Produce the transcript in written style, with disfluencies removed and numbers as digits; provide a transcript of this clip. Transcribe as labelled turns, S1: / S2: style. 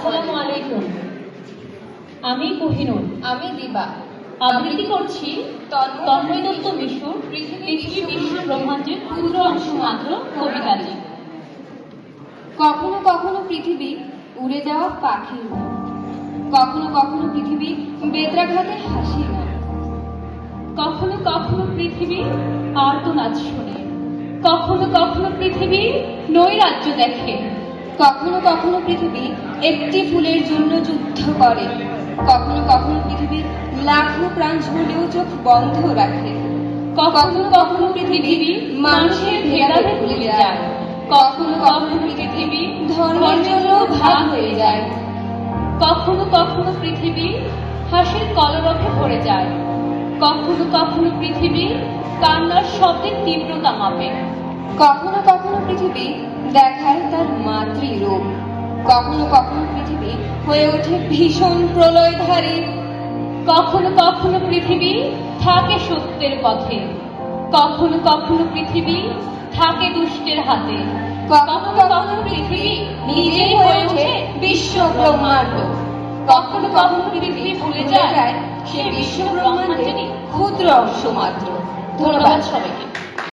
S1: আসসালামু আলাইকুম। আমি কোহিনুর।
S2: আমি দিবা।
S1: আবৃত্তি করছি তন্ময় দত্ত মিশুর পৃথিবী বিশ্ব ব্রহ্মাণ্ডের ক্ষুদ্র অংশ মাত্র কবিতাটি।
S2: কখনো কখনো পৃথিবী উড়ে যাওয়া পাখির মতো, কখনো কখনো পৃথিবী বেত্রাঘাতে হাসির মতো,
S1: কখনো কখনো পৃথিবী আর্তনাদ শোনে, কখনো কখনো পৃথিবী নৈরাজ্য দেখে,
S2: কখনো কখনো পৃথিবী একটি ফুলের জন্য যুদ্ধ করে, কখনো কখনো পৃথিবী লাখো প্রাণ ঝরলেও চোখ বন্ধ রাখে,
S1: কখনো কখনো পৃথিবী মানুষের ভেদাভেদ ভুলে যায়, কখনো কখনো পৃথিবী
S2: ধর্মের জন্য ভাগ হয়ে যায়,
S1: কখনো কখনো পৃথিবী হাসির কলরবে ভরে যায়, কখনো কখনো পৃথিবী কান্নার শব্দের তীব্রতা মাপে,
S2: কখনো কখনো পৃথিবী দেখায় তার মাতৃরূপ, কখনো কখনো পৃথিবী হয়ে ওঠে ভীষণ প্রলয়ধারী,
S1: কখনো কখনো পৃথিবী থাকে সত্যের পথে, কখনো কখনো পৃথিবী থাকে দুষ্টের হাতে,
S2: কখনো কখনো পৃথিবী নিজেই হয়ে ওঠে বিশ্ব ব্রহ্মাণ্ড, কখনো কখনো পৃথিবী ভুলে যায় সে বিশ্ব ব্রহ্মাণ্ডেরই ক্ষুদ্র অংশ মাত্র।
S1: ধন্যবাদ সবাইকে।